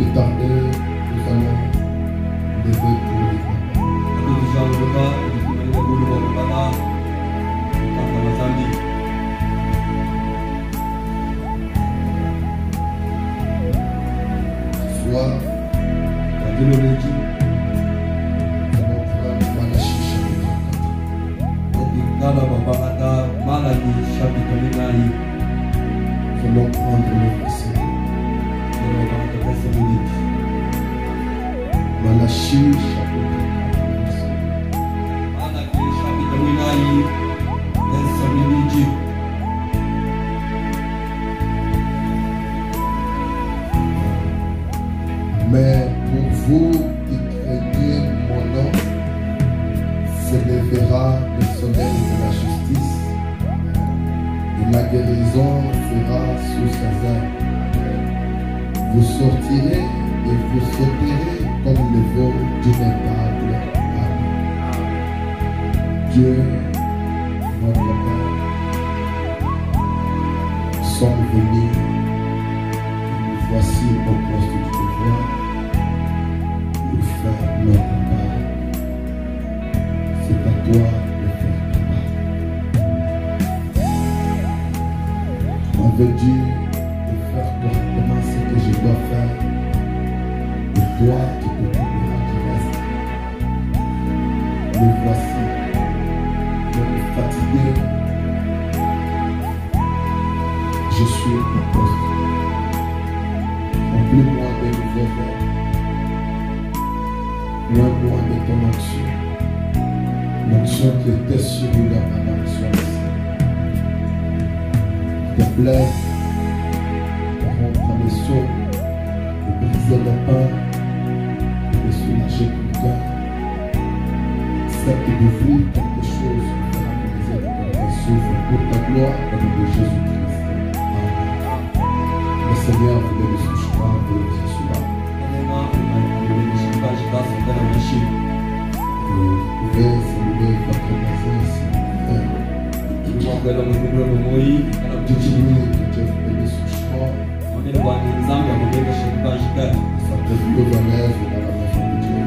plus tarder, nous allons lever pour les ce soir, nous allons prendre Malachie chapitre 4. Nous allons prendre le verset. Malachie chapitre 4. Mais pour vous qui craignez mon nom, s'élèvera le soleil de la justice, et la guérison sera sous ses ailes. Vous sortirez et vous sauterez comme le veau d'une étable. Dieu, notre Père, sommes venus, voici au poste du devoir, pour faire notre part. C'est à toi de faire ta part. On veut dire de faire correctement ce que je dois faire, et toi tu te trouveras du reste. Me voici, même fatigué, je suis au poste. Remplis-moi de nouveaux verbes, loin de ton action, l'action qui était sur lui pendant le soir. S'il te plaît, de rompre les seaux, de briser le pain, de soulager quelqu'un, accepte d'ouvrir quelque chose pour harmoniser le cœur souffre pour ta gloire au nom de Jésus-Christ. Amen. Le Seigneur voulait nous souchoir pour nous assurer. Vous pouvez saluer votre voisin ici. Dites-lui que Dieu vous bénisse souchoir. Ça peut vous à l'aise dans la maison de Dieu.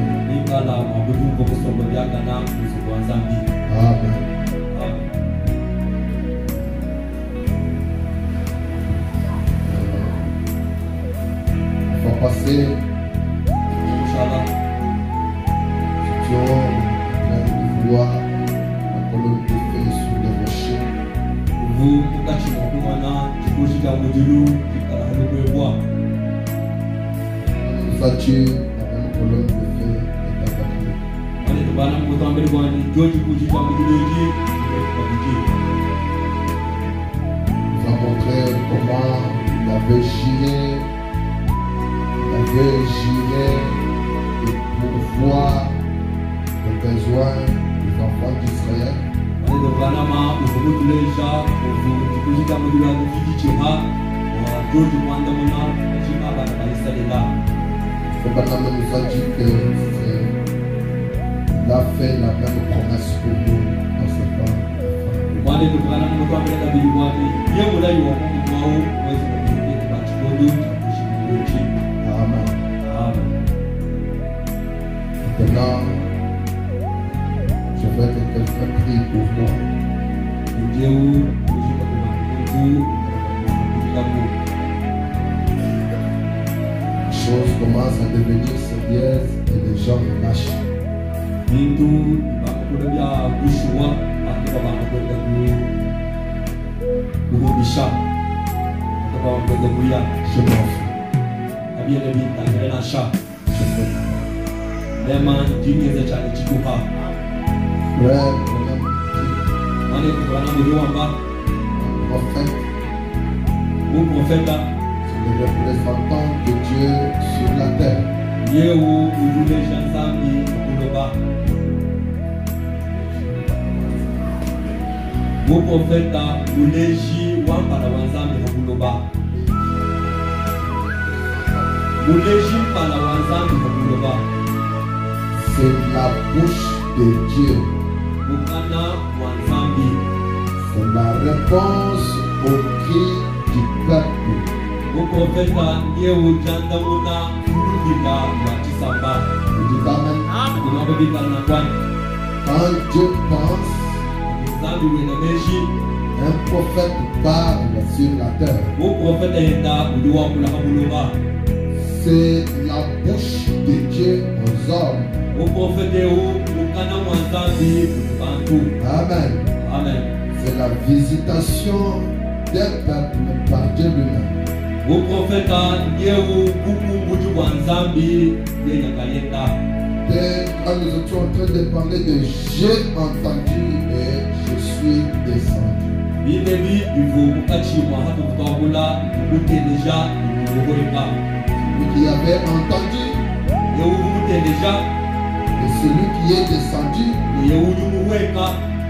Amen. Il faut passer. Nous étions en train de voir la colonne de feu sur les rochers. Nous a dit la même colonne de feu est abattue. Nous a montré comment il avait géré et pourvoir les besoins des enfants d'Israël. Abraham nous a dit qu'il a fait la même promesse pour nous dans ce temps. Amen. Maintenant, je veux que quelqu'un prie pour moi. Les choses commencent à devenir sérieuses et les gens relâchent. Je m'en fous. Prophète, c'est le représentant de Dieu sur la terre. Mon prophète, c'est la bouche de Dieu. C'est la réponse au cri du peuple. Quand Dieu pense, un prophète parle sur la terre. C'est la bouche de Dieu aux hommes. Amen. Amen. C'est la visitation d'un peuple par Dieu lui-même. Quand nous étions en train de parler de j'ai entendu et je suis descendu. Celui qui avait entendu et celui qui est descendu,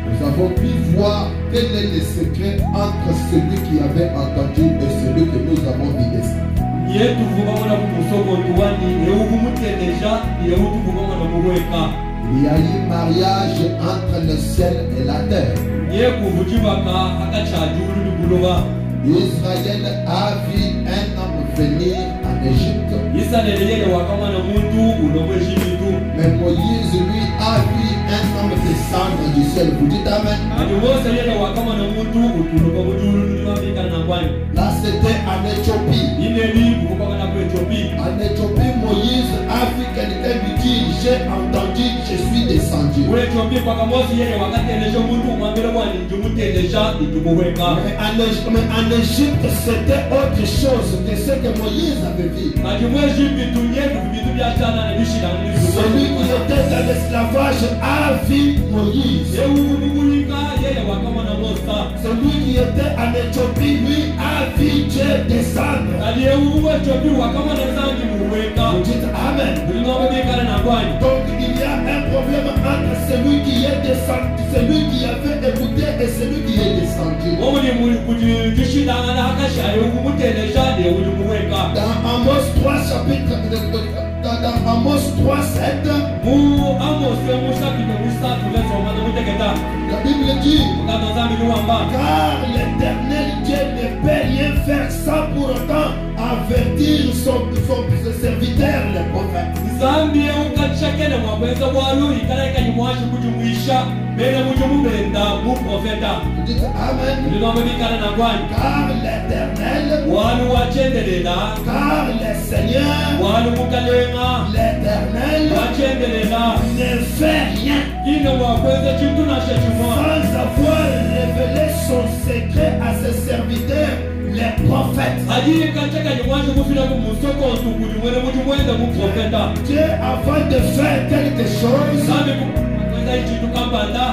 nous avons pu voir quel est le secret entre celui qui avait entendu et celui que nous avons vu descendre. Il y a eu mariage entre le ciel et la terre. Israël a vu un homme venir en Égypte. Mais Moïse lui a vu un homme descendre du ciel. Vous dites Amen. Là c'était en Éthiopie. En Éthiopie, Moïse a vu quelqu'un lui dire j'ai entendu, je suis descendu. Mais en Égypte, c'était autre chose que ce que Moïse avait vu. Celui qui était dans l'esclavage a vu Moïse. Celui qui était en Éthiopie, lui, a vu Dieu descendre. Vous dites Amen. Donc il y a un problème entre celui qui est descendu, celui qui avait écouté et celui qui est descendu. Dans Amos 3 chapitre, dans Amos 3 7, la Bible dit, car l'Éternel Dieu ne peut rien faire sans pour autant avertir son serviteur, le prophète. Vous dites Amen. Car l'Éternel, car le Seigneur, l'Éternel ne fait rien sans avoir révélé son secret à ses serviteurs, les prophètes. Dieu, avant de faire quelque chose,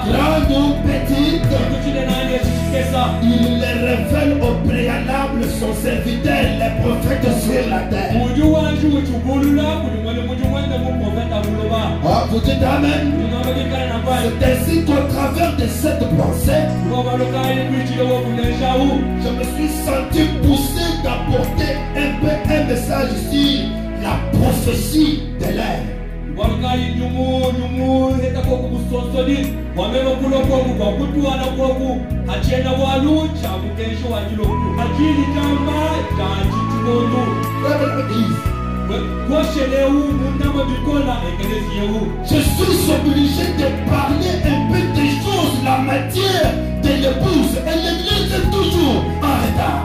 grande ou petite, il les révèle au préalable son serviteur, les prophètes sur la terre. Oh, vous dites Amen. C'est ainsi qu'au travers de cette pensée, je me suis senti poussé d'apporter un message sur la prophétie de l'air. Je suis obligé de parler un peu des choses, la matière de l'épouse. Elle est toujours en retard.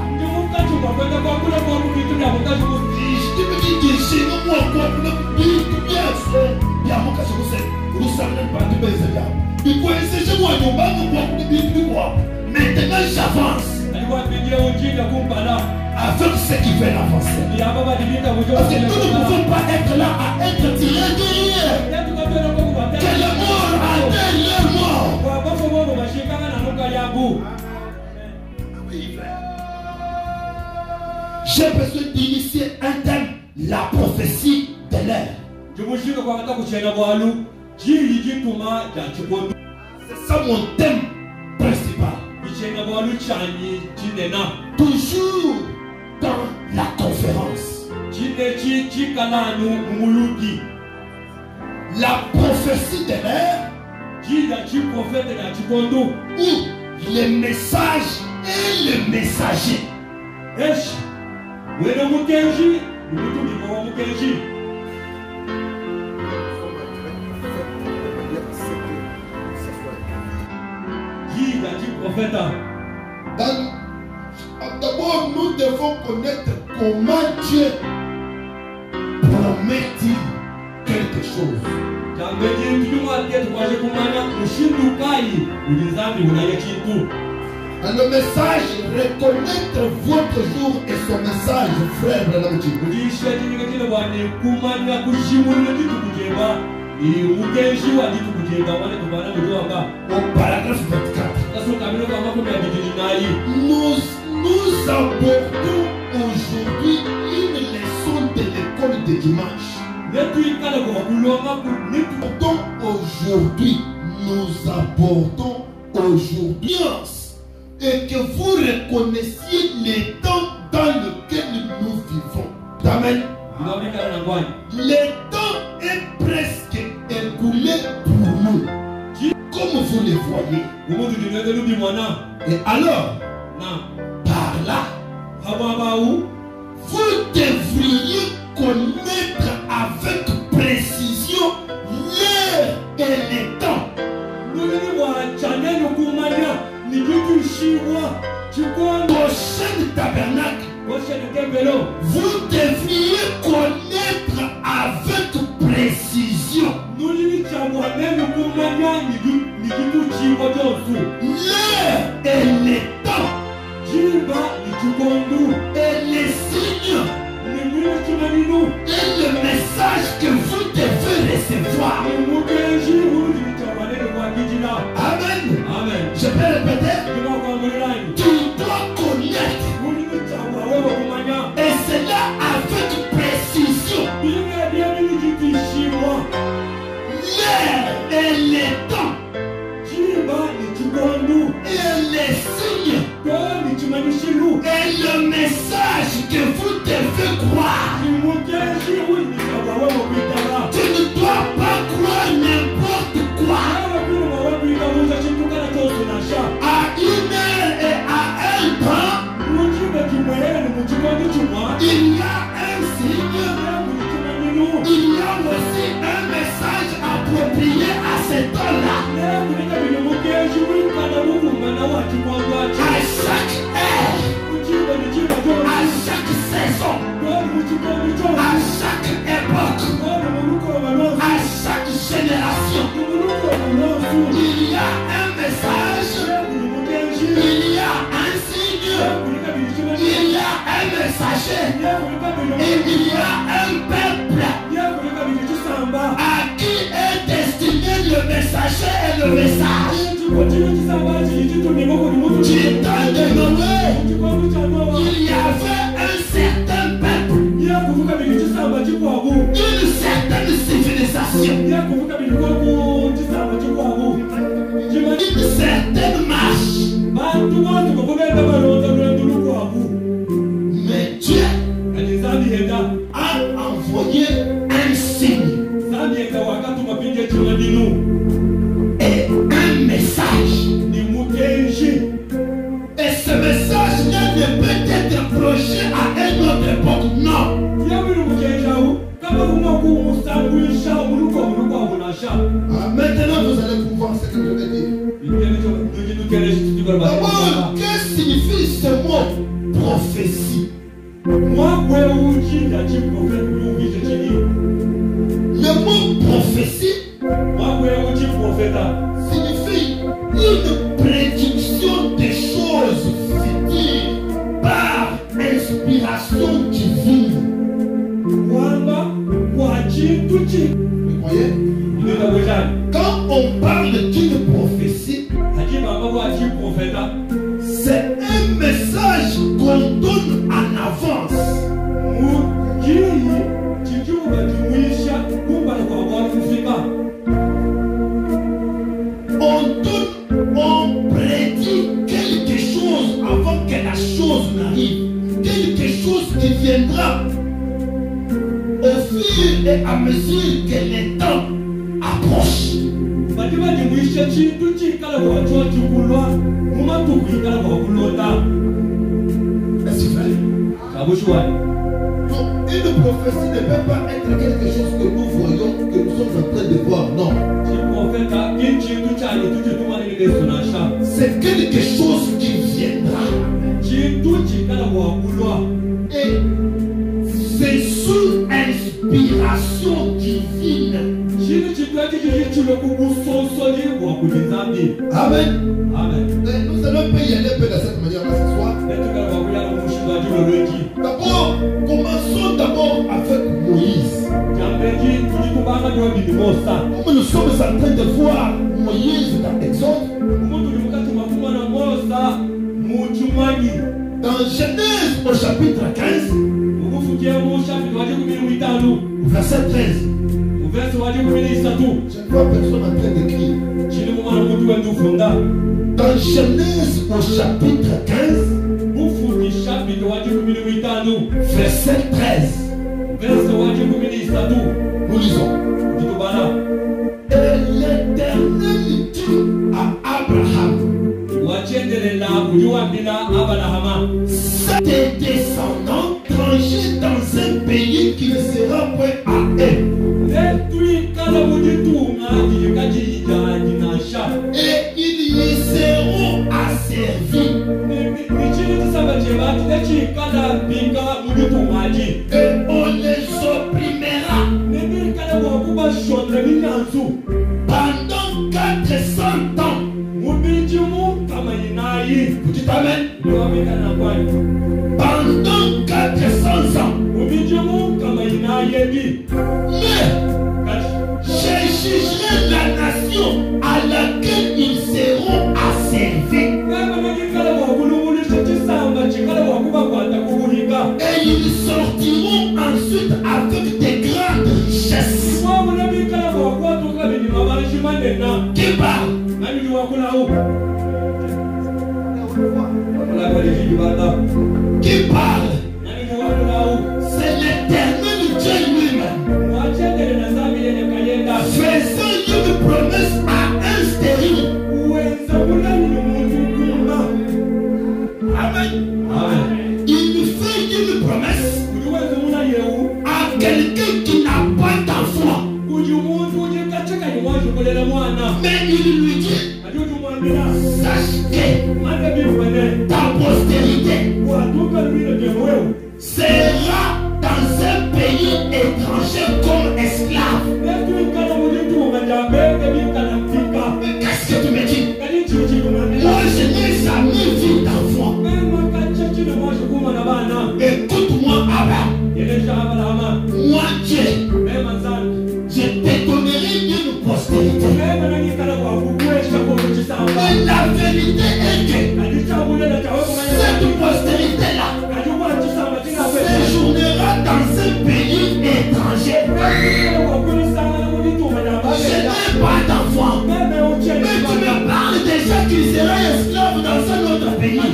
Maintenant j'avance avec ceux qui veulent avancer. Parce que nous ne pouvons pas être là à être tirés derrière. Que le mort atteigne leur mort. J'ai besoin d'initier un thème, la prophétie de l'air. C'est ça mon thème principal. Toujours dans la conférence. La prophétie de l'air, ou le message et le messager. prophète. D'abord, nous devons connaître comment Dieu promet-il quelque chose. Dans le message, reconnaître votre jour et son message, frère Branham. Au paragraphe 24. Nous abordons aujourd'hui une leçon de l'école de dimanche. Nous abordons aujourd'hui et que vous reconnaissiez les temps dans lesquels nous vivons. Amen. Le temps est presque écoulé pour nous. Comme vous le voyez. Et alors, par là, vous devriez connaître avec précision l'heure et le temps. Prochain tabernacle, vous devriez connaître avec précision l'heure et le temps et les signes et le message que vous devez recevoir. Amen. Amen. Je peux répéter. Tu dois connaître. Et cela avec précision. L'heure et les temps. Et les signes. Et le message que vous devez croire. Tu ne dois pas croire n'importe quoi. À une heure et à un temps, il y a un signe. Il y a aussi un message approprié à ce temps-là. À chaque heure, à chaque saison, à chaque époque, à chaque génération, il y a un message, il y a un signe, il y a un messager, et il y a un peuple à qui est destiné le messager et le message. Tu t'as dénommé. Il y avait un certain peuple, une certaine civilisation, une certaine marche. Mais Dieu a envoyé un signe et un message. Et ce message-là ne peut être projeté à une autre époque, non. Maintenant vous allez pouvoir ce que je vais dire. D'abord, que signifie ce mot prophétie? Le mot prophétie signifie une prédiction des choses futures par inspiration divine. Vous croyez? Quand on parle d'une prophétie, c'est un message qu'on donne en avance. On prédit quelque chose avant que la chose n'arrive. Quelque chose qui viendra au fur et à mesure que le temps approche. Est-ce vrai? Donc, une prophétie ne peut pas être quelque chose que nous voyons, que nous sommes en train de voir, non. C'est quelque chose qui viendra. Et c'est sous inspiration divine. Amen. Amen. Nous allons pas y aller un peu de cette manière-là ce soir. D'abord, commençons d'abord avec Moïse. Comme nous sommes en train de voir Moïse dans Exode, dans Genèse au chapitre 15, verset 13, je ne vois personne en train d'écrire. Dans Genèse au chapitre 15, verset 13, nous lisons. Et l'Éternel dit à Abraham, tes descendants tranchés dans un pays qui ne sera point à eux. Et ils y seront asservis. Et on les opprimera pendant 400 ans. Vous dites Amen. Pendant 400 ans. Mais je jugerai la nation à laquelle ils seront asservis. Et ils sortiront ensuite avec des grandes richesses. Qui parle? Qui parle? C'est l'Éternel Dieu lui-même. Faisant une promesse à un stérile. Amen. Il fait une promesse à quelqu'un qui n'a pas d'enfant. Mais il lui dit, sache que ta postérité sera dans un pays étranger comme esclave. Mais qu'est-ce que tu me dis? Moi je n'ai jamais vu d'enfant. Écoute-moi Abba. Moi Dieu, je te donnerai une postérité. Mais la vérité est que cette postérité-là séjournera dans un pays étranger. Je n'ai pas d'enfant. Mais tu me parles déjà qu'il sera esclave dans un autre pays.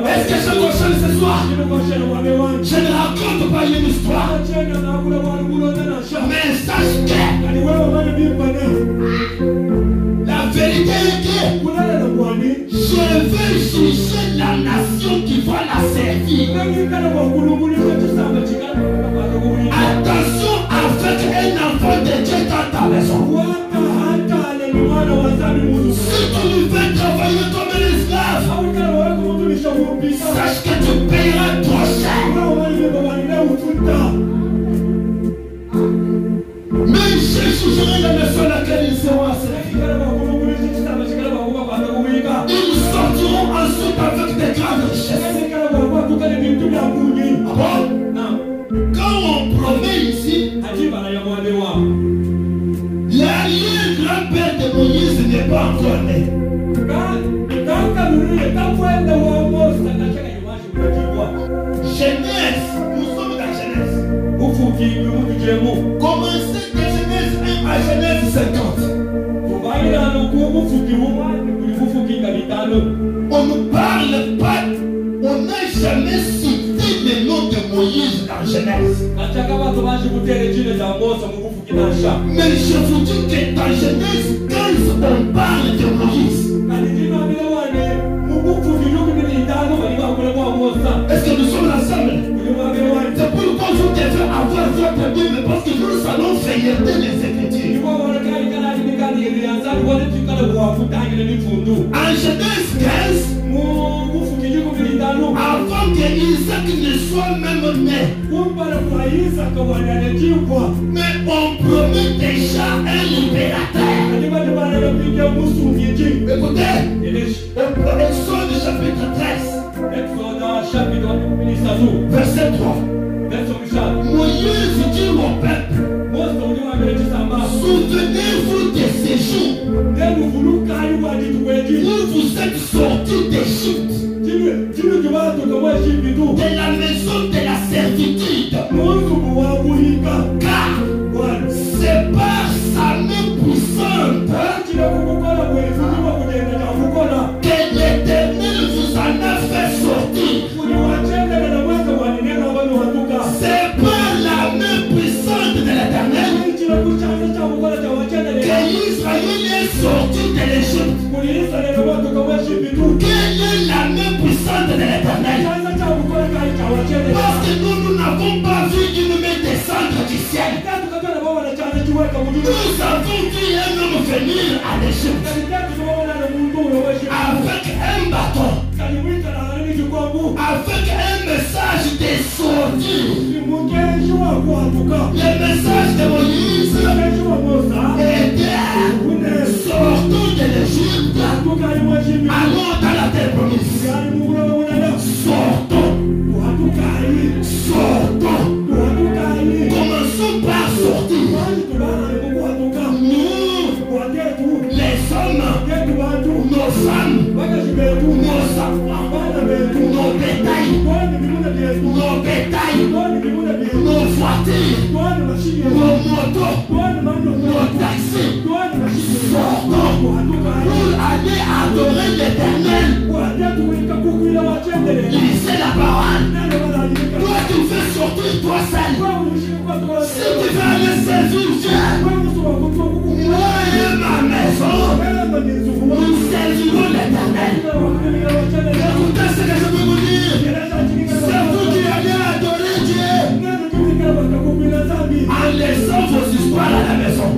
Est-ce que je cochonne ce soir? Je ne raconte pas une histoire. Mais sache que la vérité est que je veux juger la nation qui va la servir. Attention avec un enfant de Dieu dans ta maison. Si tu veux travailler comme un esclave, sache que tu paieras trop cher. Mais je jugerai la nation à laquelle ils seront asservis. Ils sortiront ensuite avec des grandes richesses. Quand on promet ici, l'arrière-grand-père de Moïse n'est pas encore né. Genèse, nous sommes dans Genèse. Commencez de Genèse 1 à Genèse 50. On ne parle pas, on n'a jamais cité le nom de Moïse dans Genèse. Mais je vous dis que dans Genèse 15, on parle de Moïse. Est-ce que nous sommes ensemble? C'est pourquoi vous devez avoir votre Bible, parce que En Genèse 15, avant que Isaac ne soit même né, mais on promet déjà un libérateur. Écoutez, Exode chapitre 13, verset 3. Moïse dit au peuple, souvenez-vous de ces jours où vous êtes sortis d'Égypte, de la maison de la servitude, car c'est par sa main puissante que l'Éternel vous en a fait sortir. C'est par la main puissante de l'Éternel que Israël est sorti de l'Égypte. Quelle est la main puissante de l'Éternel? Parce que nous n'avons pas vu une main descendre du ciel. Nous avons vu un homme venir à l'Égypte avec un bâton, avec un message de sortie. Le message de Moïse était: sortons de l'Égypte, allons dans la terre promise. Sortons, sortons, commençons par sortir. Nous, les hommes, nos femmes, nos enfants, nos bétails, nos voitures, nos motos, nos taxis, sortons pour aller adorer l'Éternel. Lisez la parole. Toi, tu veux sortir toi seul. Si tu veux aller servir Dieu, moi et ma maison, nous servirons l'Éternel. Écoutez ce que je peux vous dire. C'est vous qui allez adorer Dieu en laissant vos histoires à la maison.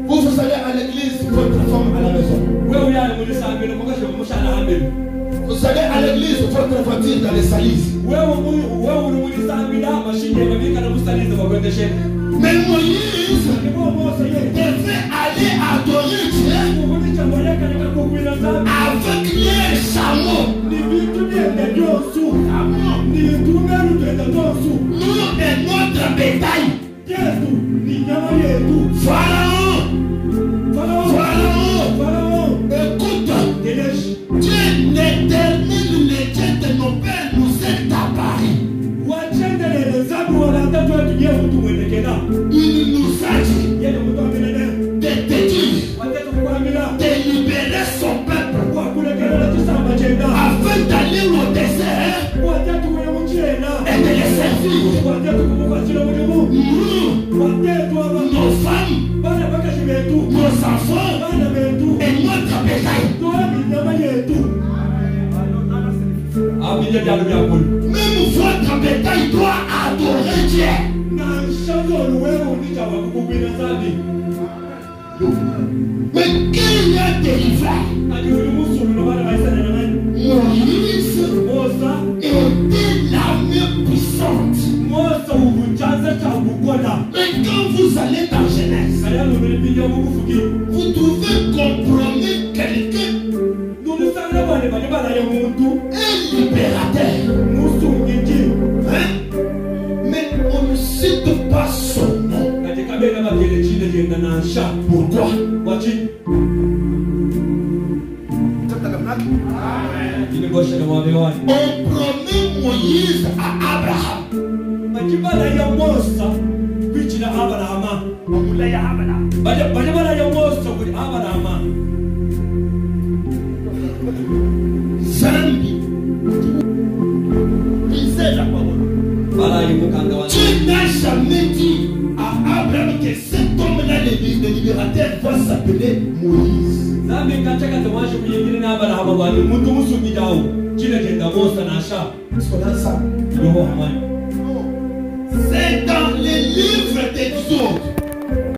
Vous allez à l'église, votre femme à la maison. Vous allez à l'église, votre voiture dans les salises. Mais Moïse devait aller adorer Dieu avec les chameaux. Nous et notre bétail. Pharaon, écoute, Dieu l'Éternel, le Dieu de nos pères, nous est apparu. Il nous a dit de te dire, de libérer son peuple afin d'aller au désert et de les servir. Nos femmes, nos enfants et notre bétail. Même votre bétail doit adorer Dieu. Mais qui a délivré? Moïse était la main puissante. Mais quand vous allez dans Genèse, vous trouvez compromis quelqu'un, un libérateur. Hein? Mais on ne cite pas son nom. Pourquoi? On promet Moïse à Abraham. Zambi. Lisez la parole. Tu n'as jamais dit à Abraham que cet homme-là, le libérateur, va s'appeler Moïse. C'est dans les livres d'Exode.